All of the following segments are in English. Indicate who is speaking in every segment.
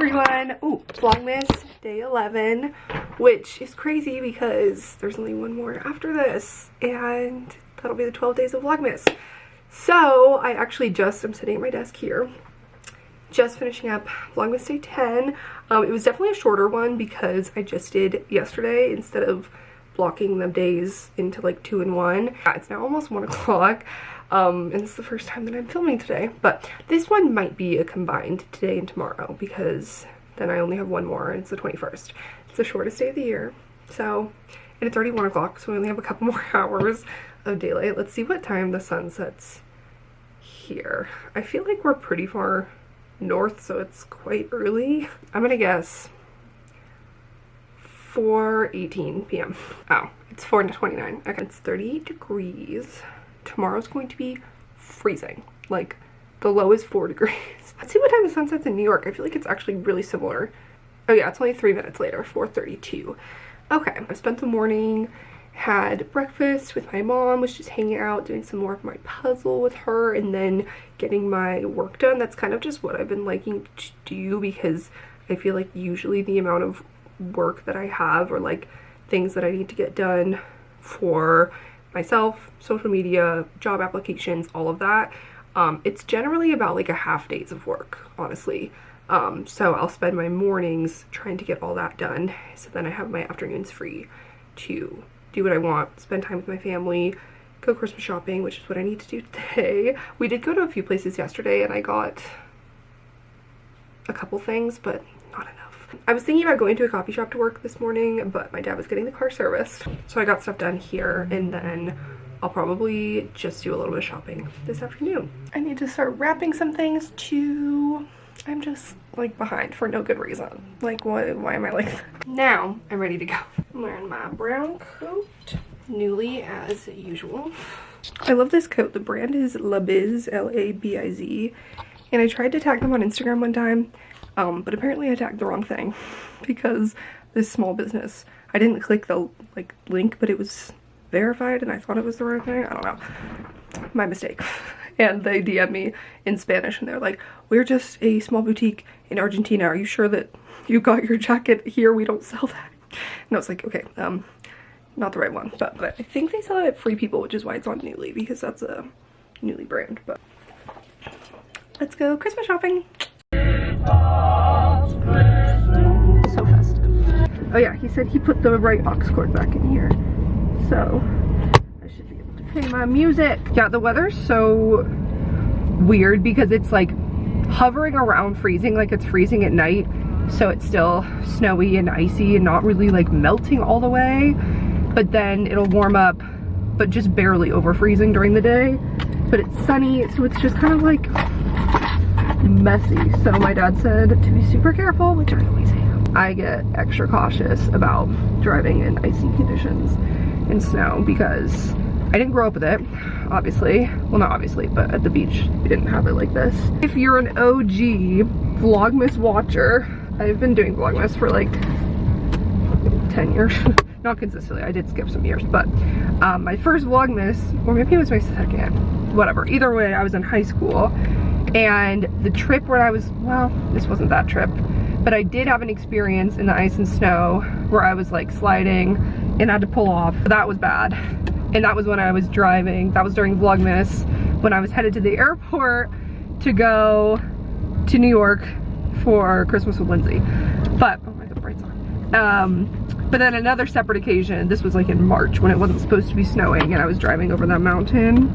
Speaker 1: everyone. Ooh, vlogmas day 11, which is crazy because there's only one more after this and that'll be the 12 days of vlogmas. So I actually I'm sitting at my desk here, just finishing up vlogmas day 10. It was definitely a shorter one because I just did yesterday instead of blocking the days into like 2 and 1. It's now almost 1 o'clock. And it's the first time that I'm filming today, but this one might be a combined today and tomorrow because then I only have one more and it's the 21st. It's the shortest day of the year. So, and it's already 1 o'clock, so we only have a couple more hours of daylight. Let's see what time the sun sets here. I feel like we're pretty far north, so it's quite early. I'm gonna guess 4:18 p.m. Oh, it's 4:29. Okay, it's 38 degrees. Tomorrow's going to be freezing. Like, the low is 4 degrees. Let's see what time the sun sets in New York. I feel like it's actually really similar. Oh yeah, it's only 3 minutes later, 4:32. Okay, I spent the morning, had breakfast with my mom, was just hanging out, doing some more of my puzzle with her, and then getting my work done. That's kind of just what I've been liking to do because I feel like usually the amount of work that I have or like things that I need to get done for myself, social media, job applications, all of that, it's generally about like a half days of work, honestly. So I'll spend my mornings trying to get all that done, so then I have my afternoons free to do what I want, spend time with my family, go Christmas shopping, which is what I need to do today. We did go to a few places yesterday and I got a couple things, but not enough. I was thinking about going to a coffee shop to work this morning, but my dad was getting the car serviced, so I got stuff done here, and then I'll probably just do a little bit of shopping this afternoon. I need to start wrapping some things too. I'm just like behind for no good reason. Like, why am I like that? Now I'm ready to go. I'm wearing my brown coat, Nuuly as usual. I love this coat. The brand is Labiz, L-A-B-I-Z, and I tried to tag them on Instagram one time. But apparently I tagged the wrong thing because this small business, I didn't click the like link, but it was verified and I thought it was the right thing. I don't know. My mistake. And they DM me in Spanish and they're like, we're just a small boutique in Argentina. Are you sure that you got your jacket here? We don't sell that. And I was like, okay, not the right one. But I think they sell it at Free People, which is why it's on Nuuly, because that's a Nuuly brand. But let's go Christmas shopping. So festive. Oh yeah, he said he put the right aux cord back in here, so I should be able to play my music. Yeah, the weather's so weird because it's like hovering around freezing, like it's freezing at night, so it's still snowy and icy and not really like melting all the way, but then it'll warm up, but just barely over freezing during the day. But it's sunny, so it's just kind of like messy. So my dad said to be super careful, which I always am. I get extra cautious about driving in icy conditions and snow because I didn't grow up with it, obviously. Well, not obviously, but at the beach we didn't have it like this. If you're an OG vlogmas watcher, I've been doing vlogmas for like 10 years. Not consistently, I did skip some years, but my first vlogmas, or maybe it was my second, whatever. Either way, I was in high school. And the trip where I was, well, this wasn't that trip, but I did have an experience in the ice and snow where I was like sliding and had to pull off. That was bad. And that was when I was driving. That was during Vlogmas when I was headed to the airport to go to New York for Christmas with Lindsay. But, oh my god, the bright's on. But then another separate occasion, this was like in March when it wasn't supposed to be snowing and I was driving over that mountain.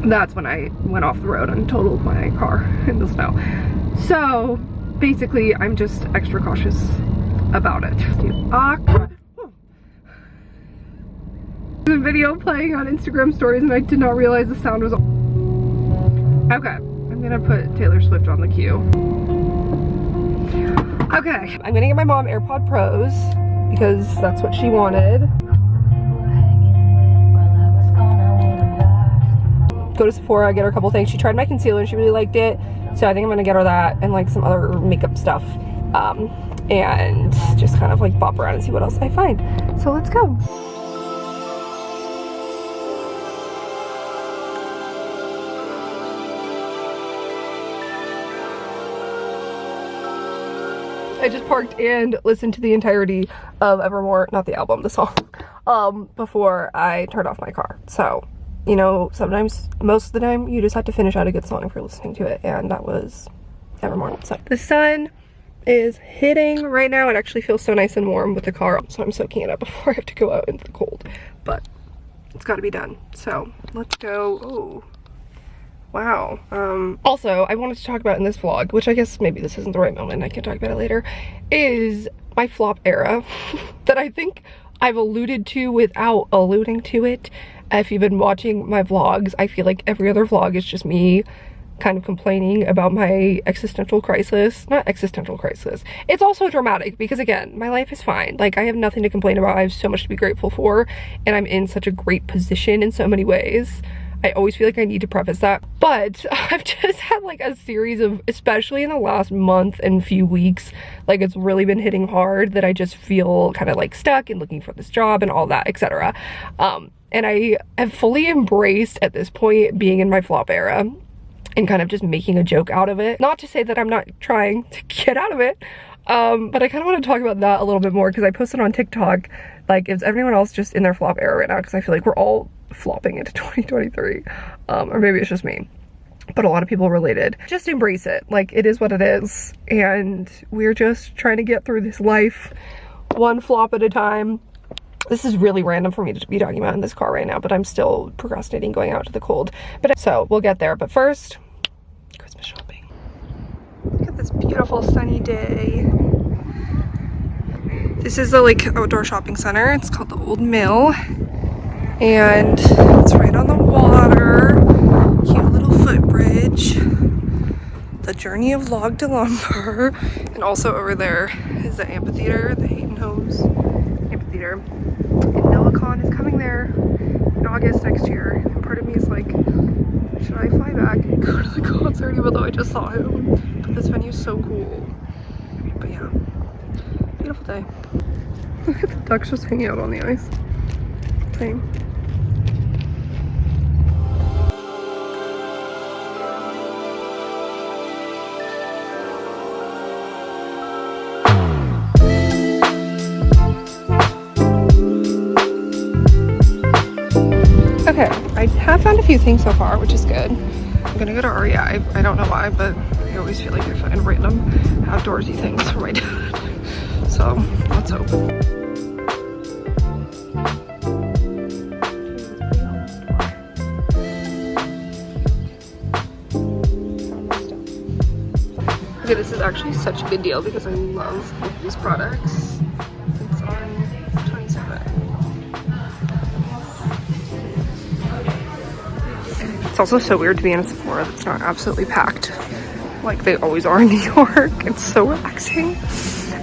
Speaker 1: That's when I went off the road and totaled my car in the snow. So basically I'm just extra cautious about it. There's a video playing on Instagram stories and I did not realize the sound was on. Okay, I'm gonna put Taylor Swift on the queue. Okay, I'm gonna get my mom AirPod Pros because that's what she wanted. Go to Sephora, get her a couple things. She tried my concealer and she really liked it, so I think I'm gonna get her that and like some other makeup stuff, and just kind of like bop around and see what else I find. So let's go. I just parked and listened to the entirety of Evermore, not the album, the song, before I turned off my car. So, you know, sometimes, most of the time, you just have to finish out a good song if you're listening to it, and that was Evermore. So, the sun is hitting right now. It actually feels so nice and warm with the car, so I'm soaking it up before I have to go out into the cold, but it's got to be done. So, let's go. Oh. Wow. Also, I wanted to talk about in this vlog, which I guess maybe this isn't the right moment, I can talk about it later, is my flop era that I think I've alluded to without alluding to it. If you've been watching my vlogs, I feel like every other vlog is just me kind of complaining about my existential crisis. Not existential crisis. It's also dramatic because, again, my life is fine. Like, I have nothing to complain about. I have so much to be grateful for, and I'm in such a great position in so many ways. I always feel like I need to preface that, but I've just had like a series of, especially in the last month and few weeks, like it's really been hitting hard that I just feel kind of like stuck and looking for this job and all that, etc. And I have fully embraced at this point being in my flop era and kind of just making a joke out of it. Not to say that I'm not trying to get out of it, but I kind of want to talk about that a little bit more because I posted on TikTok, like, is everyone else just in their flop era right now? Because I feel like we're all flopping into 2023, or maybe it's just me, but a lot of people related. Just embrace it. Like, it is what it is, and we're just trying to get through this life one flop at a time. This is really random for me to be talking about in this car right now, but I'm still procrastinating going out to the cold. But so we'll get there, but first, Christmas shopping. Look at this beautiful sunny day. This is the like outdoor shopping center. It's called the Old Mill, and it's right on the water. Cute little footbridge. The Journey of Log to Lumber. And also over there is the amphitheater, the Hayden Hose Amphitheater. And Millicon is coming there in August next year. And part of me is like, should I fly back and go to the concert even though I just saw him? But this venue is so cool. But yeah, beautiful day. Look at the ducks just hanging out on the ice. Same. Okay, I have found a few things so far, which is good. I'm gonna go to REI. I don't know why, but I always feel like I find random outdoorsy things for my dad. So, let's hope. Okay, this is actually such a good deal because I love these products. It's on 27. It's also so weird to be in a Sephora that's not absolutely packed like they always are in New York. It's so relaxing.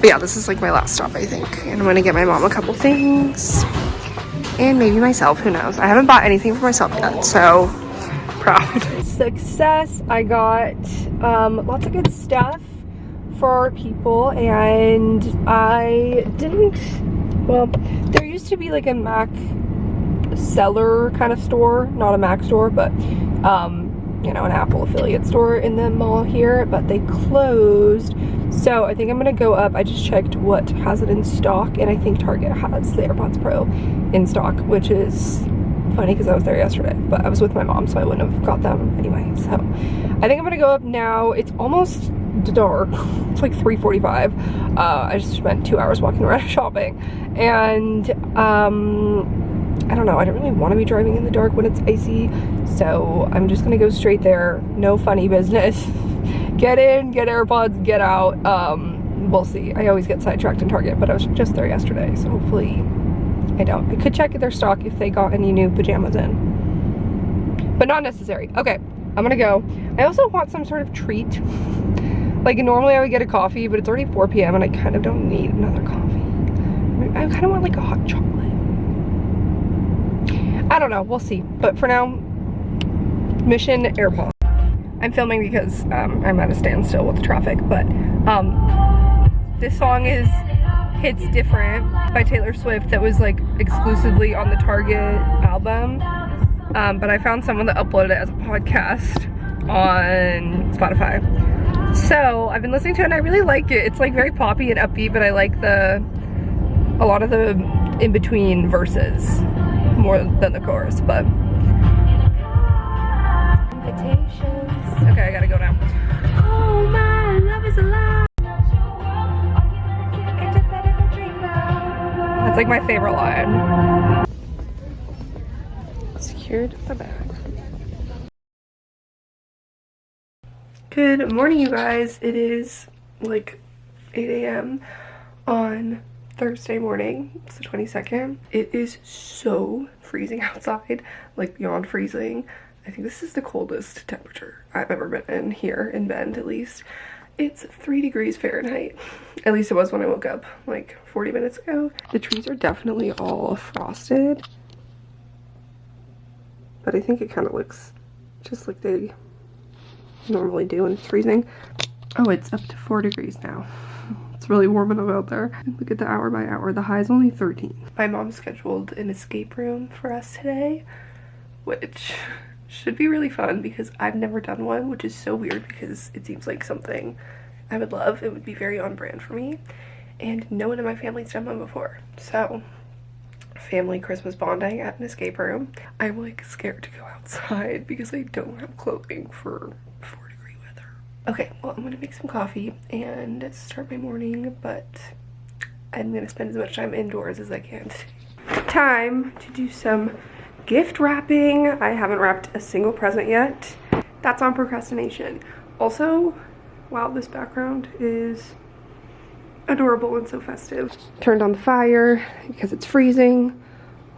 Speaker 1: But yeah, this is like my last stop, I think. And I'm gonna get my mom a couple things. And maybe myself, who knows. I haven't bought anything for myself yet, so proud. Success. I got lots of good stuff for people, and I didn't, well, there used to be like a Mac seller kind of store, not a Mac store, but you know, an Apple affiliate store in the mall here, but they closed. So I think I'm gonna go up. I just checked what has it in stock, and I think Target has the AirPods Pro in stock, which is funny because I was there yesterday, but I was with my mom, so I wouldn't have got them anyway. So I think I'm gonna go up now. It's almost dark. It's like 3:45. I just spent 2 hours walking around shopping, and I don't know, I don't really want to be driving in the dark when it's icy, so I'm just gonna go straight there. No funny business. Get in, get AirPods, get out. We'll see. I always get sidetracked in Target, but I was just there yesterday, so hopefully I don't. I could check their stock if they got any new pajamas in, but not necessary. Okay, I'm gonna go. I also want some sort of treat. Like, normally I would get a coffee, but it's already 4 p.m. and I kind of don't need another coffee. I kind of want like a hot chocolate. I don't know, we'll see. But for now, mission AirPods. I'm filming because I'm at a standstill with the traffic, but this song is Hits Different by Taylor Swift that was like exclusively on the Target album. But I found someone that uploaded it as a podcast on Spotify. So I've been listening to it and I really like it. It's like very poppy and upbeat, but I like a lot of the in-between verses more than the chorus, but. Invitations. Okay, I gotta go now. Oh, my love is alive. That's like my favorite line. Secured the bag. Good morning, you guys. It is like 8 a.m. on Thursday morning. It's the 22nd. It is so freezing outside, like beyond freezing. I think this is the coldest temperature I've ever been in here in Bend, at least. It's 3 degrees Fahrenheit. At least it was when I woke up like 40 minutes ago. The trees are definitely all frosted, but I think it kind of looks just like they normally do when it's freezing. Oh, it's up to 4 degrees now. It's really warm enough out there. Look at the hour by hour. The high is only 13. My mom scheduled an escape room for us today, which should be really fun because I've never done one, which is so weird because it seems like something I would love. It would be very on brand for me, and no one in my family's done one before. So family Christmas bonding at an escape room. I'm like scared to go outside because I don't have clothing for 4-degree weather. Okay, well, I'm gonna make some coffee and start my morning, but I'm gonna spend as much time indoors as I can today. Time to do some gift wrapping. I haven't wrapped a single present yet. That's on procrastination. Also, wow, this background is adorable and so festive. Turned on the fire because it's freezing.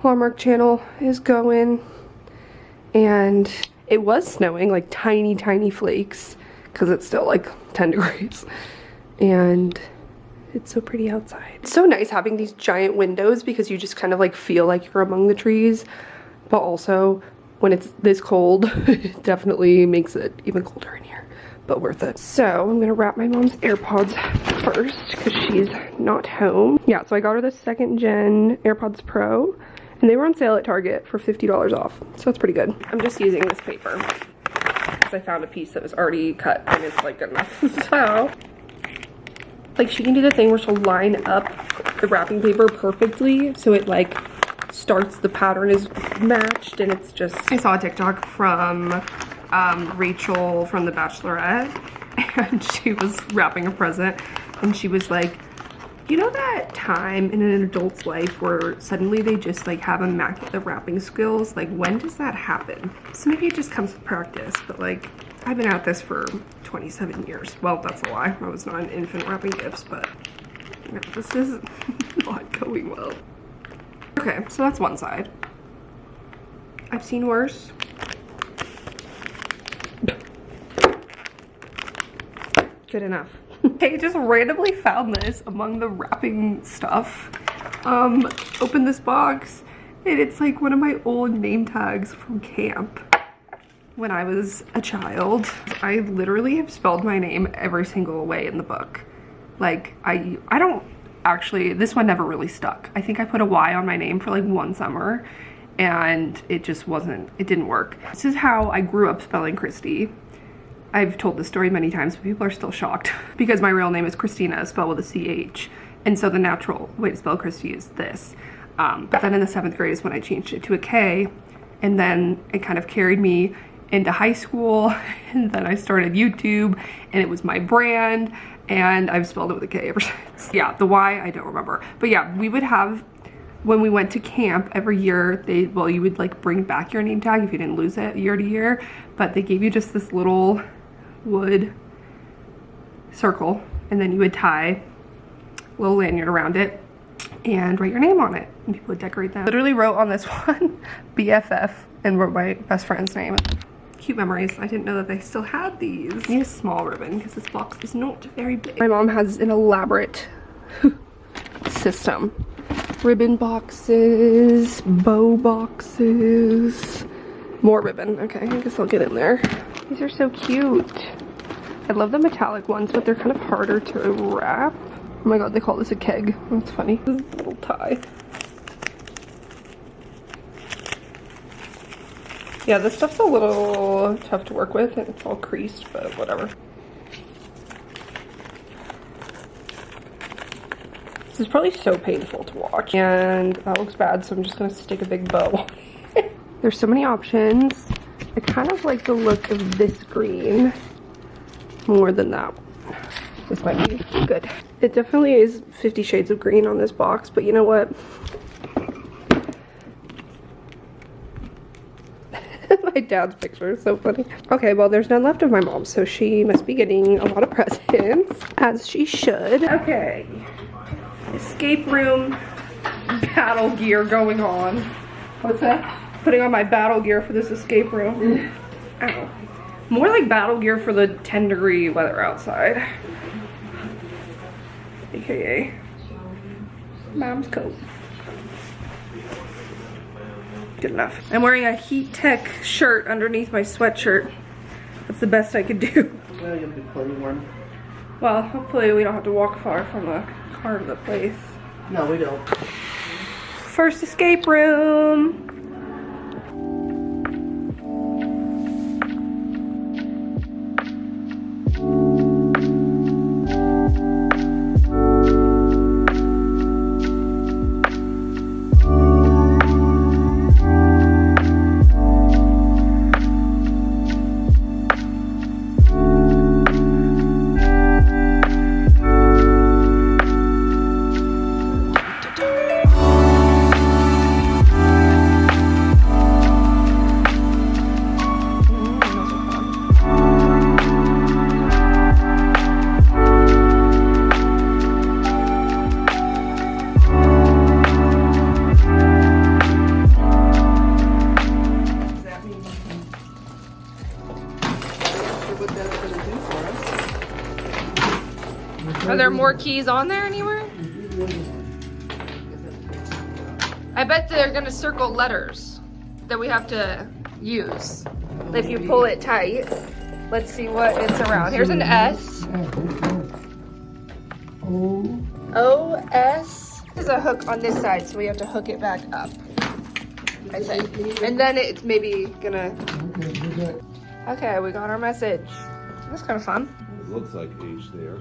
Speaker 1: Hallmark Channel is going, and it was snowing, like tiny flakes, because it's still like 10 degrees, and it's so pretty outside. It's so nice having these giant windows because you just kind of like feel like you're among the trees, but also when it's this cold, it definitely makes it even colder in here. But worth it. So I'm gonna wrap my mom's AirPods first because she's not home. Yeah, so I got her the 2nd gen AirPods Pro, and they were on sale at Target for $50 off. So that's pretty good. I'm just using this paper because I found a piece that was already cut and it's like good enough. So, like, she can do the thing where she'll line up the wrapping paper perfectly so it like starts, the pattern is matched, and it's just. I saw a TikTok from Rachel from The Bachelorette, and she was wrapping a present, and she was like, you know that time in an adult's life where suddenly they just like have immaculate wrapping skills? Like, when does that happen? So maybe it just comes with practice, but like, I've been at this for 27 years. Well, that's a lie. I was not an infant wrapping gifts, but you know, this is not going well. Okay, so that's one side. I've seen worse. Good enough. I just randomly found this among the wrapping stuff. Opened this box, and it's like one of my old name tags from camp when I was a child. I literally have spelled my name every single way in the book. Like, I don't actually, this one never really stuck. I think I put a Y on my name for like one summer, and it just wasn't, it didn't work. This is how I grew up spelling Kristee. I've told this story many times, but people are still shocked because my real name is Christina, spelled with a CH. And so the natural way to spell Kristee is this. But then in the 7th grade is when I changed it to a K, and then it kind of carried me into high school, and then I started YouTube, and it was my brand, and I've spelled it with a K ever since. Yeah, the Y, I don't remember. But yeah, we would have, when we went to camp every year, well, you would like bring back your name tag if you didn't lose it year to year, but they gave you just this little wood circle, and then you would tie a little lanyard around it and write your name on it, and people would decorate them. Literally wrote on this one BFF and wrote my best friend's name. Cute memories. I didn't know that they still had these. I need a small ribbon because this box is not very big. My mom has an elaborate system. Ribbon boxes, bow boxes, more ribbon. Okay, I guess I'll get in there. These are so cute. I love the metallic ones, but they're kind of harder to wrap. Oh my god, they call this a keg. That's funny. This is a little tie. Yeah, this stuff's a little tough to work with, and it's all creased, but whatever. This is probably so painful to watch. And that looks bad, so I'm just gonna stick a big bow. There's so many options. I kind of like the look of this green more than that one. This might be good. It definitely is 50 shades of green on this box, but you know what? My dad's picture is so funny. Okay, well, there's none left of my mom, so she must be getting a lot of presents, as she should. Okay. Escape room battle gear going on. What's that? Putting on my battle gear for this escape room. Ow. More like battle gear for the 10-degree weather outside. AKA mom's coat. Good enough. I'm wearing a Heat Tech shirt underneath my sweatshirt. That's the best I could do.
Speaker 2: Well, you'll be plenty warm.
Speaker 1: Well, hopefully we don't have to walk far from the car to the place.
Speaker 2: No, we don't.
Speaker 1: First escape room. Are there more keys on there anywhere? I bet they're gonna circle letters that we have to use. If you pull it tight, let's see what it's around. Here's an S. O-S. There's a hook on this side, so we have to hook it back up, I think. And then it's maybe gonna... Okay, we got our message. That's kind of fun.
Speaker 3: It looks like H there.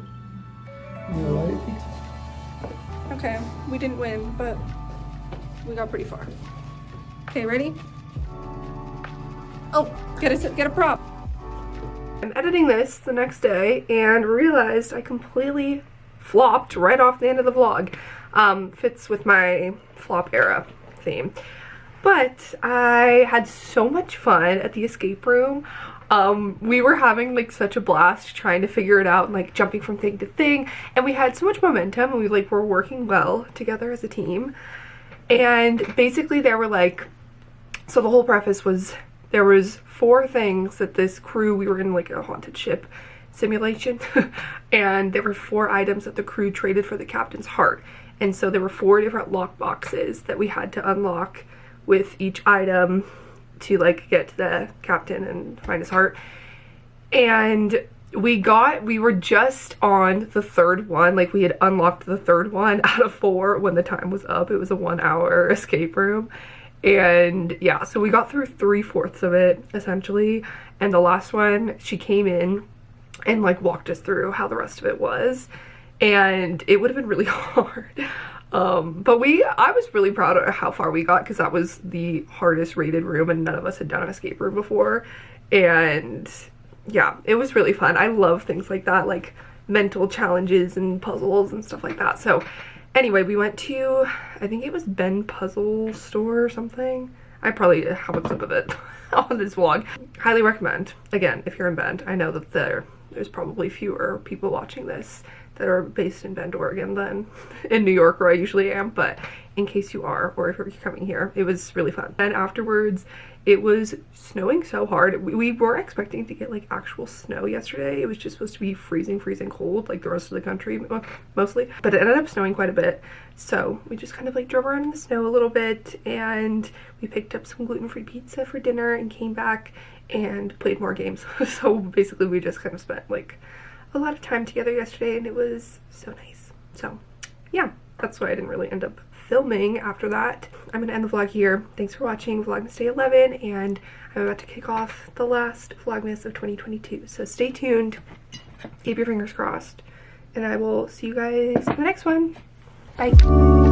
Speaker 1: Okay, we didn't win, but we got pretty far. Okay, ready? Oh, get a prop. I'm editing this the next day and realized I completely flopped right off the end of the vlog. Fits with my flop era theme. But I had so much fun at the escape room. We were having like such a blast trying to figure it out and like jumping from thing to thing, and we had so much momentum and we like were working well together as a team. And basically there were like, so the whole preface was there was 4 things that this crew, we were in like a haunted ship simulation and there were 4 items that the crew traded for the captain's heart. And so there were 4 different lock boxes that we had to unlock with each item to like get to the captain and find his heart. And we were just on the 3rd one, like we had unlocked the 3rd one out of 4 when the time was up. It was a 1-hour escape room. And yeah, so we got through 3/4 of it essentially. And the last one, she came in and like walked us through how the rest of it was. And it would have been really hard. But I was really proud of how far we got because that was the hardest rated room and none of us had done an escape room before. And yeah, it was really fun. I love things like that, like mental challenges and puzzles and stuff like that. So anyway, we went to, I think it was Ben Puzzle Store or something. I probably have a clip of it on this vlog. Highly recommend. Again, if you're in Bend, I know that there's probably fewer people watching this that are based in Bend, Oregon than in New York where I usually am, but in case you are, or if you're coming here, it was really fun. And afterwards, it was snowing so hard. We weren't expecting to get like actual snow yesterday. It was just supposed to be freezing cold like the rest of the country mostly, but it ended up snowing quite a bit. So we just kind of like drove around in the snow a little bit and we picked up some gluten-free pizza for dinner and came back and played more games. So basically we just kind of spent like a lot of time together yesterday and it was so nice. So yeah, that's why I didn't really end up filming after that. I'm gonna end the vlog here. Thanks for watching Vlogmas Day 11 and I'm about to kick off the last Vlogmas of 2022. So stay tuned, keep your fingers crossed, and I will see you guys in the next one. Bye.